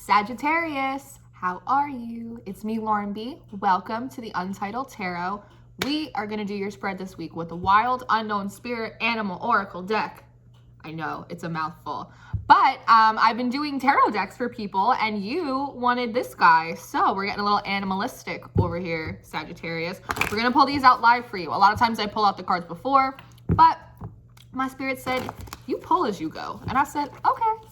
Sagittarius, how are you? It's me, Lauren B. Welcome to the Untitled Tarot. We are going to do your spread this week with the Wild Unknown Spirit Animal Oracle deck. I know, it's a mouthful. But I've been doing tarot decks for people, and you wanted this guy. So we're getting a little animalistic over here, Sagittarius. We're going to pull these out live for you. A lot of times I pull out the cards before, but my spirit said, you pull as you go. And I said, okay.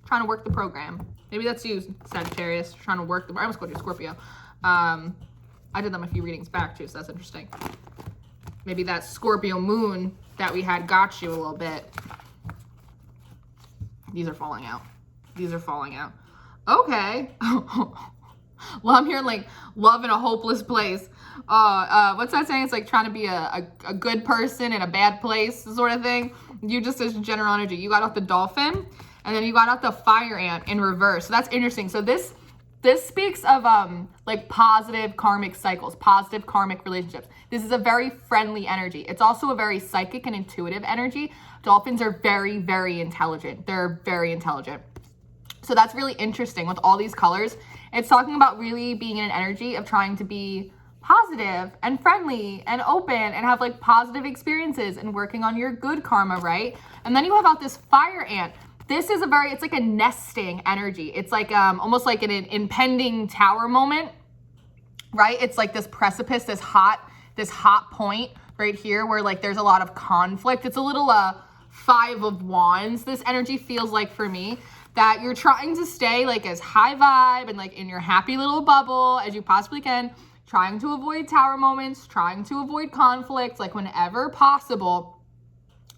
Trying to work the program. Maybe that's you, Sagittarius, trying to work the... I almost called you Scorpio. I did them a few readings back, too, so that's interesting. Maybe that Scorpio moon that we had got you a little bit. These are falling out. These are falling out. Okay. Well, I'm hearing, like, love in a hopeless place. What's that saying? It's like trying to be a good person in a bad place sort of thing. You just, as general energy. You got off the dolphin, and then you got out the fire ant in reverse. So that's interesting. So this speaks of like positive karmic cycles, positive karmic relationships. This is a very friendly energy. It's also a very psychic and intuitive energy. Dolphins are very, very intelligent. They're very intelligent. So that's really interesting with all these colors. It's talking about really being in an energy of trying to be positive and friendly and open and have like positive experiences and working on your good karma, right? And then you have out this fire ant. This is it's like a nesting energy. It's like almost like an impending tower moment, right? It's like this precipice, this hot point right here where like there's a lot of conflict. It's a little Five of Wands. This energy feels like for me that you're trying to stay like as high vibe and like in your happy little bubble as you possibly can, trying to avoid tower moments, trying to avoid conflict like whenever possible.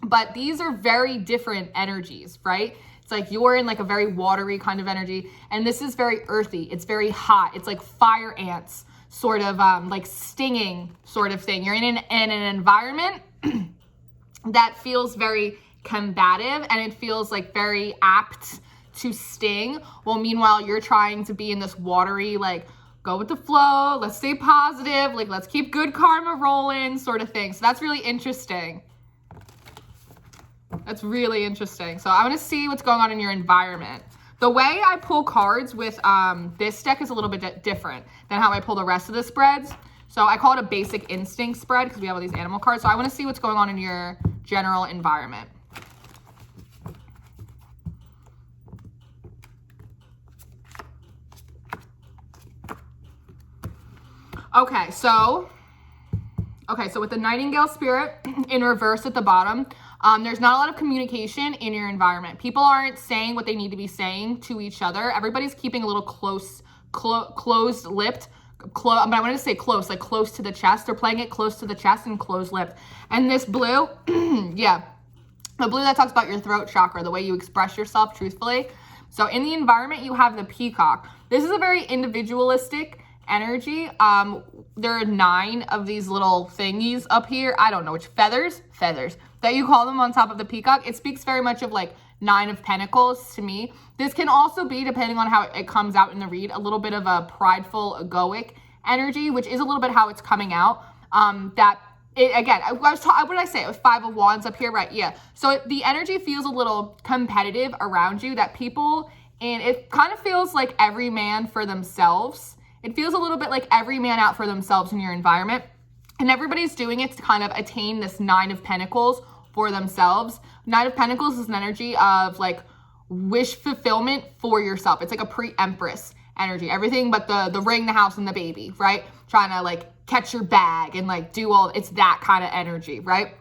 But these are very different energies, right? It's like you're in like a very watery kind of energy, and this is very earthy. It's very hot. It's like fire ants, sort of like stinging sort of thing. You're in an environment that feels very combative, and it feels like very apt to sting. Well, meanwhile, you're trying to be in this watery, like, go with the flow, let's stay positive, like, let's keep good karma rolling sort of thing. So that's really interesting. That's really interesting. So I want to see what's going on in your environment. The way I pull cards with this deck is a little bit different than how I pull the rest of the spreads. So I call it a basic instinct spread because we have all these animal cards. So I want to see what's going on in your general environment. Okay, so with the Nightingale spirit in reverse at the bottom, there's not a lot of communication in your environment. People aren't saying what they need to be saying to each other. Everybody's keeping a little closed-lipped. But I wanted to say close, like close to the chest. They're playing it close to the chest and closed-lipped. And this blue, yeah, the blue that talks about your throat chakra, the way you express yourself truthfully. So in the environment, you have the peacock. This is a very individualistic energy. There are 9 of these little thingies up here. I don't know which feathers that you call them on top of the peacock. It speaks very much of like 9 of Pentacles to me. This can also be, depending on how it comes out in the read, a little bit of a prideful, egoic energy, which is a little bit how it's coming out. Again, what did I say? It was 5 of Wands up here, right? Yeah. So the energy feels a little competitive around you, that people, and it kind of feels like every man for themselves. It feels a little bit like every man out for themselves in your environment. And everybody's doing it to kind of attain this 9 of Pentacles for themselves. 9 of Pentacles is an energy of like wish fulfillment for yourself. It's like a pre-empress energy. Everything but the ring, the house, and the baby, right? Trying to like catch your bag and like do all, it's that kind of energy, right?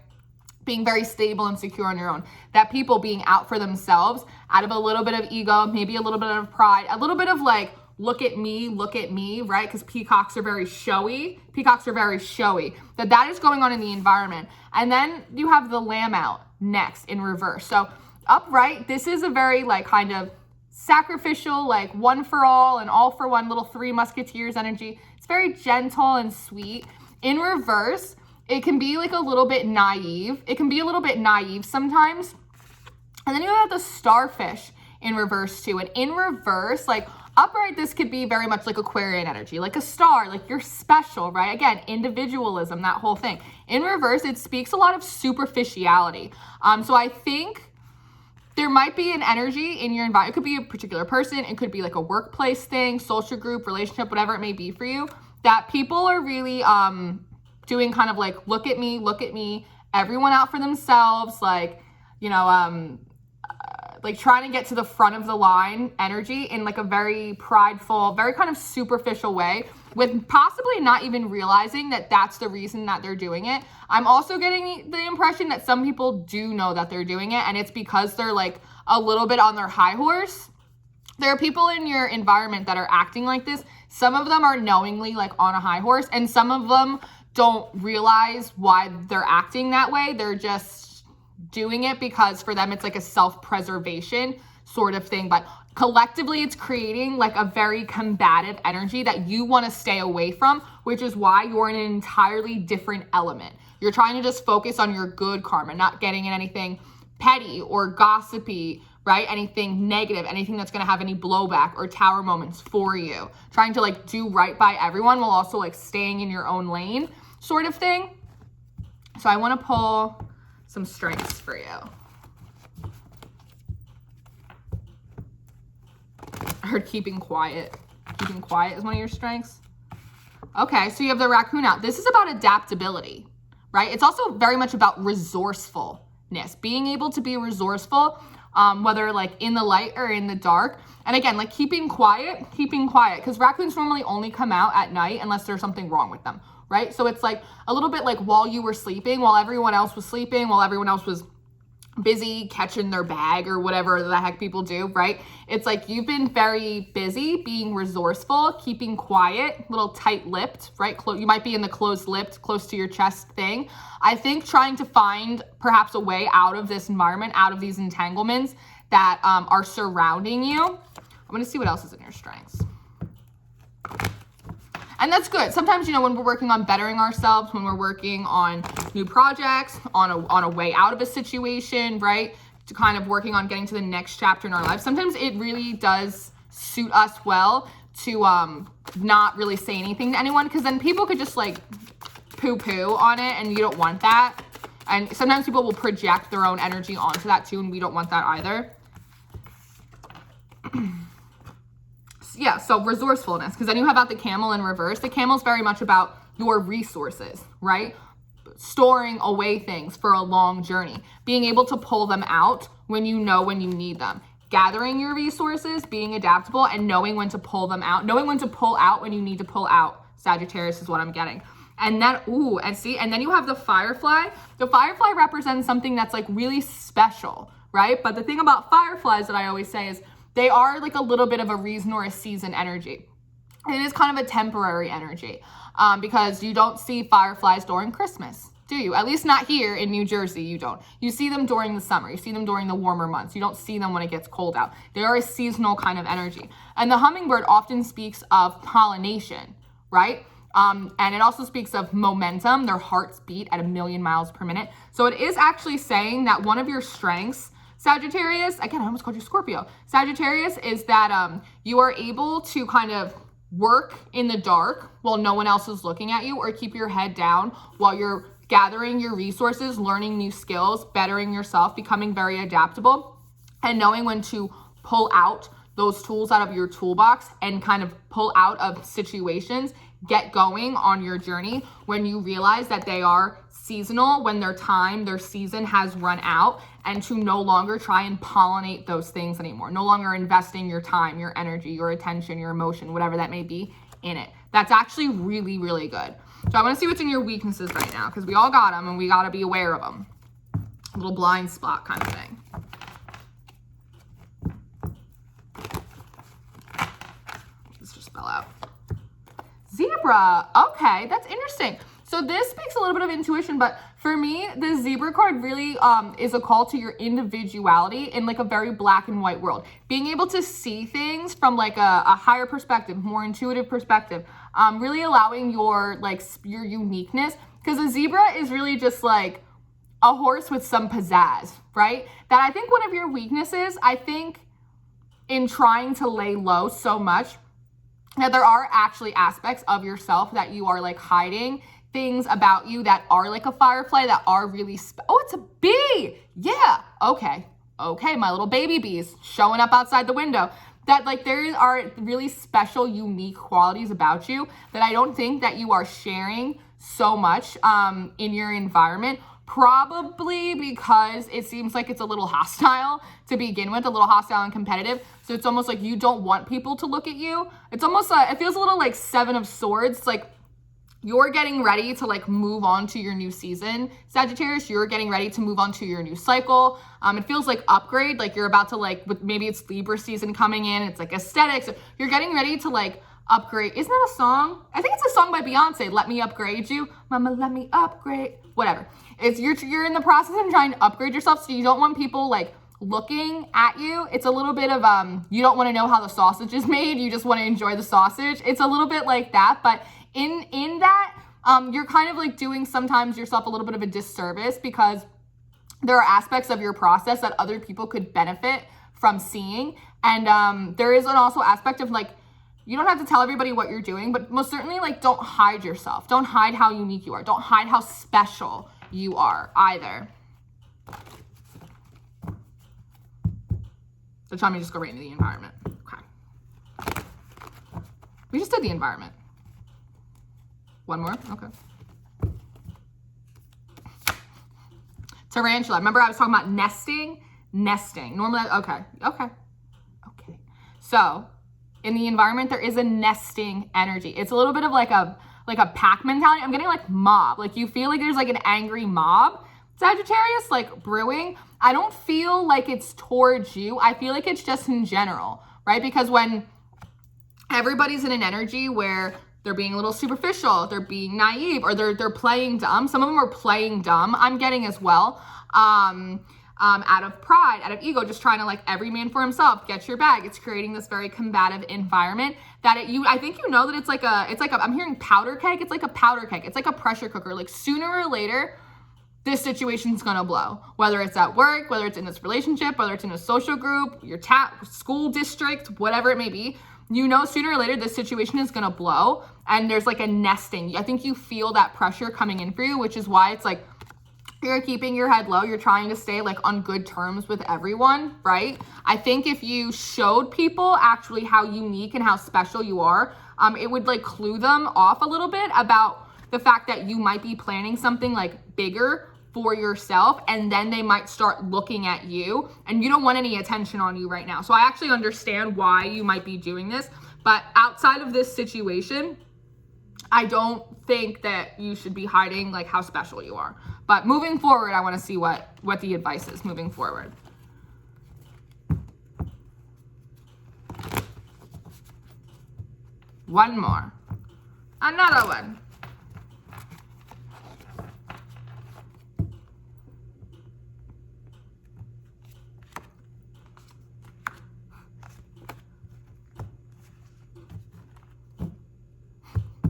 Being very stable and secure on your own. That people being out for themselves out of a little bit of ego, maybe a little bit of pride, a little bit of like, look at me, right? Because peacocks are very showy. That is going on in the environment. And then you have the lamb out next in reverse. So upright, this is a very like kind of sacrificial, like one for all and all for one, little 3 musketeers energy. It's very gentle and sweet. In reverse, it can be like a little bit naive. Sometimes. And then you have the starfish in reverse too. And in reverse, like upright, this could be very much like Aquarian energy, like a star, like you're special, right? Again, individualism, that whole thing. In reverse, it speaks a lot of superficiality. So I think there might be an energy in your environment. It could be a particular person. It could be like a workplace thing, social group, relationship, whatever it may be for you, that people are really doing kind of like, look at me, everyone out for themselves, like, you know, like trying to get to the front of the line energy in like a very prideful, very kind of superficial way, with possibly not even realizing that that's the reason that they're doing it. I'm also getting the impression that some people do know that they're doing it, and it's because they're like a little bit on their high horse. There are people in your environment that are acting like this. Some of them are knowingly like on a high horse, and some of them don't realize why they're acting that way. They're just doing it because for them it's like a self-preservation sort of thing. But collectively it's creating like a very combative energy that you want to stay away from, which is why you're in an entirely different element. You're trying to just focus on your good karma, not getting in anything petty or gossipy, right? Anything negative, anything that's going to have any blowback or tower moments for you. Trying to like do right by everyone while also like staying in your own lane sort of thing. So I want to pull some strengths for you. I heard keeping quiet. Keeping quiet is one of your strengths. Okay, so you have the raccoon out. This is about adaptability, right? It's also very much about resourcefulness, being able to be resourceful, whether like in the light or in the dark. And again, like keeping quiet, because raccoons normally only come out at night unless there's something wrong with them, right? So it's like a little bit like while you were sleeping, while everyone else was sleeping, while everyone else was busy catching their bag or whatever the heck people do, right? It's like you've been very busy being resourceful, keeping quiet, little tight-lipped, right? You might be in the closed-lipped, close to your chest thing. I think trying to find perhaps a way out of this environment, out of these entanglements that are surrounding you. I'm going to see what else is in your strengths. And that's good. Sometimes, you know, when we're working on bettering ourselves, when we're working on new projects, on a way out of a situation, right? To kind of working on getting to the next chapter in our life. Sometimes it really does suit us well to not really say anything to anyone, because then people could just like poo-poo on it, and you don't want that. And sometimes people will project their own energy onto that too, and we don't want that either. Yeah, so resourcefulness, because then you have out the camel in reverse. The camel is very much about your resources, right? Storing away things for a long journey, being able to pull them out when you know when you need them, gathering your resources, being adaptable, and knowing when to pull them out, knowing when to pull out when you need to pull out. Sagittarius is what I'm getting. And then, and then you have the firefly. The firefly represents something that's like really special, right? But the thing about fireflies that I always say is they are like a little bit of a reason or a season energy. It is kind of a temporary energy because you don't see fireflies during Christmas, do you? At least not here in New Jersey, you don't. You see them during the summer. You see them during the warmer months. You don't see them when it gets cold out. They are a seasonal kind of energy. And the hummingbird often speaks of pollination, right? And it also speaks of momentum. Their hearts beat at 1,000,000 miles per minute. So it is actually saying that one of your strengths, Sagittarius, again, I almost called you Scorpio. Sagittarius is that you are able to kind of work in the dark while no one else is looking at you, or keep your head down while you're gathering your resources, learning new skills, bettering yourself, becoming very adaptable, and knowing when to pull out those tools out of your toolbox and kind of pull out of situations, get going on your journey when you realize that they are seasonal, when their season has run out, and to no longer try and pollinate those things anymore. No longer investing your time, your energy, your attention, your emotion, whatever that may be in it. That's actually really, really good. So I want to see what's in your weaknesses right now, because we all got them and we got to be aware of them. A little blind spot kind of thing. Let's just spell out. Zebra. Okay, that's interesting. So this speaks a little bit of intuition, but for me, the zebra card really is a call to your individuality in like a very black and white world. Being able to see things from like a higher perspective, more intuitive perspective, really allowing your uniqueness, because a zebra is really just like a horse with some pizzazz, right? That I think one of your weaknesses, I think in trying to lay low so much, that there are actually aspects of yourself that you are like hiding, things about you that are like a firefly, that are really, oh, it's a bee. Yeah. Okay. Okay, my little baby bees showing up outside the window. That like there are really special, unique qualities about you that I don't think that you are sharing so much in your environment. Probably because it seems like it's a little hostile to begin with, a little hostile and competitive. So it's almost like you don't want people to look at you. It's almost, it feels a little like Seven of Swords. It's like you're getting ready to like move on to your new season, Sagittarius. You're getting ready to move on to your new cycle. It feels like upgrade, like you're about to like, maybe it's Libra season coming in. It's like aesthetics. You're getting ready to like upgrade. Isn't that a song? I think it's a song by Beyonce. Let me upgrade you. Mama, let me upgrade. Whatever. It's you're in the process of trying to upgrade yourself. So you don't want people like looking at you. It's a little bit of, you don't want to know how the sausage is made. You just want to enjoy the sausage. It's a little bit like that. But in that, you're kind of like doing sometimes yourself a little bit of a disservice because there are aspects of your process that other people could benefit from seeing. And there is an also aspect of like, you don't have to tell everybody what you're doing, but most certainly like don't hide yourself. Don't hide how unique you are. Don't hide how special you are either. So tell me just go right into the environment. Okay. We just did the environment. One more? Okay. Tarantula. Remember I was talking about nesting? Nesting. Normally, okay. So in the environment, there is a nesting energy. It's a little bit of like a pack mentality. I'm getting like mob. Like you feel like there's like an angry mob, Sagittarius, like brewing. I don't feel like it's towards you. I feel like it's just in general, right? Because when everybody's in an energy where they're being a little superficial, they're being naive, or they're playing dumb. Some of them are playing dumb, I'm getting as well. Out of pride, out of ego, just trying to like every man for himself, get your bag. It's creating this very combative environment that I think you know that it's like I'm hearing powder keg. It's like a powder keg. It's like a pressure cooker. Like sooner or later, this situation's gonna blow. Whether it's at work, whether it's in this relationship, whether it's in a social group, your school district, whatever it may be, you know sooner or later this situation is gonna blow. And there's like a nesting. I think you feel that pressure coming in for you, which is why it's like, you're keeping your head low. You're trying to stay like on good terms with everyone, right? I think if you showed people actually how unique and how special you are, it would like clue them off a little bit about the fact that you might be planning something like bigger for yourself, and then they might start looking at you, and you don't want any attention on you right now. So I actually understand why you might be doing this, but outside of this situation, I don't think that you should be hiding like how special you are. But moving forward, I want to see what the advice is moving forward. One more. Another one.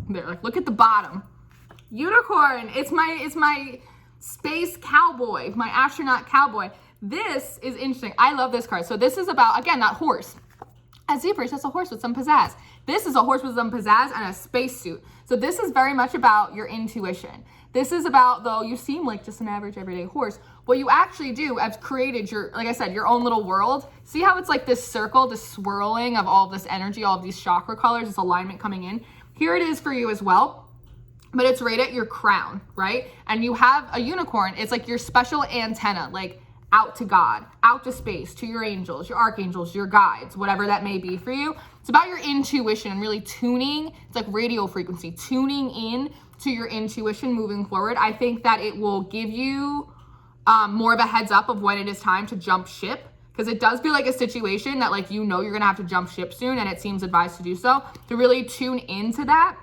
There, like, look at the bottom. Unicorn. It's my space cowboy, my astronaut cowboy. This is interesting. I love this card. So this is about, again, that horse. As Zebra, that's a horse with some pizzazz. This is a horse with some pizzazz and a spacesuit. So this is very much about your intuition. This is about, though you seem like just an average everyday horse, what you actually do have created your, like I said, your own little world. See how it's like this circle, this swirling of all of this energy, all of these chakra colors, this alignment coming in. Here it is for you as well, but it's right at your crown, right? And you have a unicorn. It's like your special antenna, like out to God, out to space, to your angels, your archangels, your guides, whatever that may be for you. It's about your intuition and really tuning. It's like radio frequency, tuning in to your intuition moving forward. I think that it will give you more of a heads up of when it is time to jump ship, because it does feel like a situation that like, you know, you're gonna have to jump ship soon, and it seems advised to do so, to really tune into that.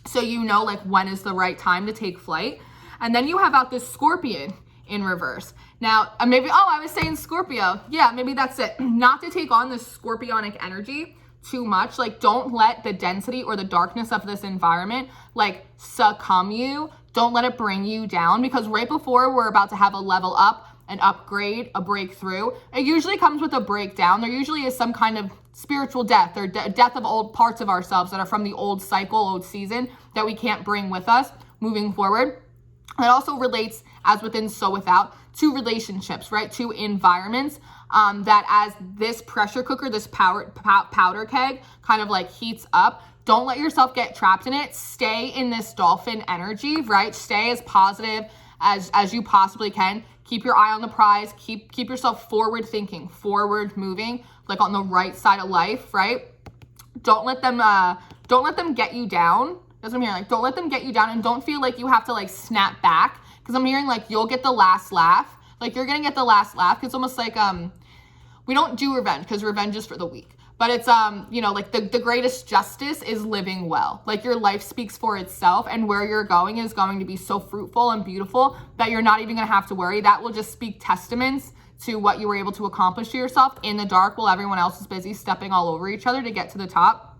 So you know like when is the right time to take flight. And then you have out this Scorpion in reverse. Now, maybe, oh, I was saying Scorpio. Yeah, maybe that's it. Not to take on this scorpionic energy too much. Like, don't let the density or the darkness of this environment like succumb you. Don't let it bring you down, because right before we're about to have a level up, an upgrade, a breakthrough, it usually comes with a breakdown. There usually is some kind of spiritual death or death of old parts of ourselves that are from the old cycle, old season, that we can't bring with us moving forward. It also relates, as within, so without, to relationships, right? To environments, that as this pressure cooker, this powder keg kind of like heats up, don't let yourself get trapped in it. Stay in this dolphin energy, right? Stay as positive as you possibly can. Keep your eye on the prize. Keep yourself forward thinking, forward moving, like on the right side of life, right? Don't let them get you down. That's what I'm hearing. Like, don't let them get you down, and don't feel like you have to like snap back, because I'm hearing like you'll get the last laugh. Like, you're gonna get the last laugh. It's almost like we don't do revenge, because revenge is for the weak. But it's you know, like the greatest justice is living well. Like, your life speaks for itself, and where you're going is going to be so fruitful and beautiful that you're not even gonna have to worry. That will just speak testaments to what you were able to accomplish to yourself in the dark while everyone else is busy stepping all over each other to get to the top.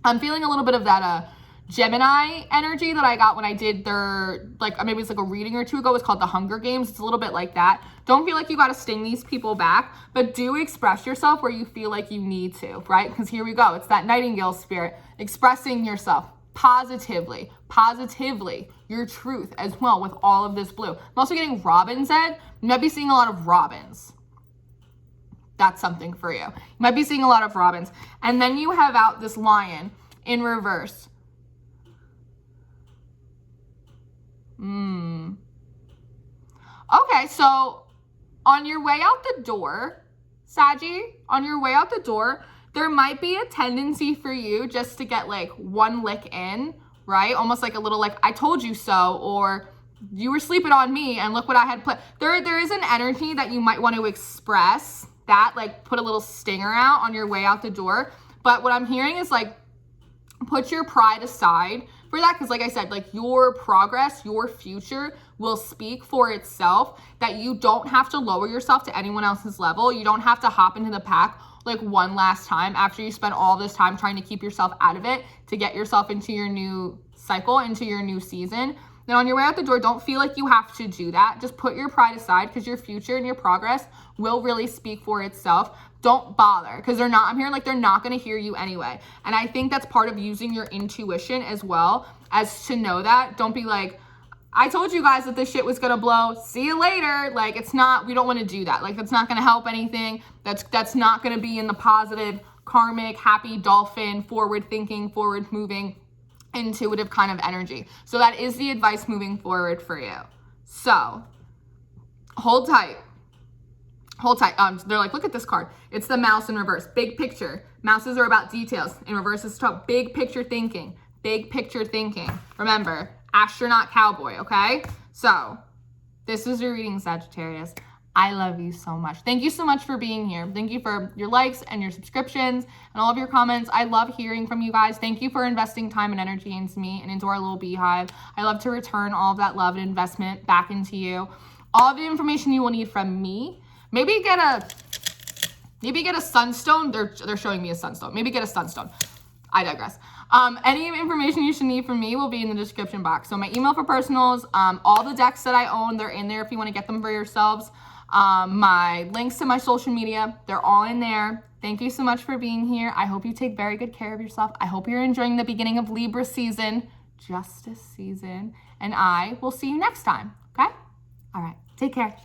I'm feeling a little bit of that Gemini energy that I got when I did their, like, maybe it's like a reading or two ago. It's called The Hunger Games. It's a little bit like that. Don't feel like you got to sting these people back, but do express yourself where you feel like you need to, right? Because here we go. It's that nightingale spirit, expressing yourself positively, your truth as well with all of this blue. I'm also getting robin's egg. You might be seeing a lot of robins. That's something for you. You might be seeing a lot of robins. And then you have out this lion in reverse. Okay, so on your way out the door, Saggy, on your way out the door, there might be a tendency for you just to get like one lick in, right? Almost like a little like, I told you so, or you were sleeping on me and look what I had put. There is an energy that you might want to express that, like put a little stinger out on your way out the door. But what I'm hearing is like, put your pride aside for that, because like I said, like your progress, your future will speak for itself, that you don't have to lower yourself to anyone else's level. You don't have to hop into the pack like one last time after you spend all this time trying to keep yourself out of it to get yourself into your new cycle, into your new season. Then on your way out the door, don't feel like you have to do that. Just put your pride aside, because your future and your progress will really speak for itself. Don't bother, because they're not, I'm hearing like they're not going to hear you anyway. And I think that's part of using your intuition as well, as to know that. Don't be like, I told you guys that this shit was going to blow. See you later. Like, it's not, we don't want to do that. Like, that's not going to help anything. That's not going to be in the positive, karmic, happy, dolphin, forward thinking, forward moving, intuitive kind of energy. So that is the advice moving forward for you. So hold tight. Hold tight. They're like, look at this card. It's the mouse in reverse. Big picture. Mouses are about details. In reverse is about big picture thinking. Big picture thinking. Remember, astronaut cowboy, okay? So this is your reading, Sagittarius. I love you so much. Thank you so much for being here. Thank you for your likes and your subscriptions and all of your comments. I love hearing from you guys. Thank you for investing time and energy into me and into our little beehive. I love to return all of that love and investment back into you. All of the information you will need from me. Maybe get a sunstone. They're showing me a sunstone. Maybe get a sunstone. I digress. Any information you should need from me will be in the description box. So my email for personals, all the decks that I own, they're in there if you want to get them for yourselves. My links to my social media, they're all in there. Thank you so much for being here. I hope you take very good care of yourself. I hope you're enjoying the beginning of Libra season, justice season, and I will see you next time. Okay? All right. Take care.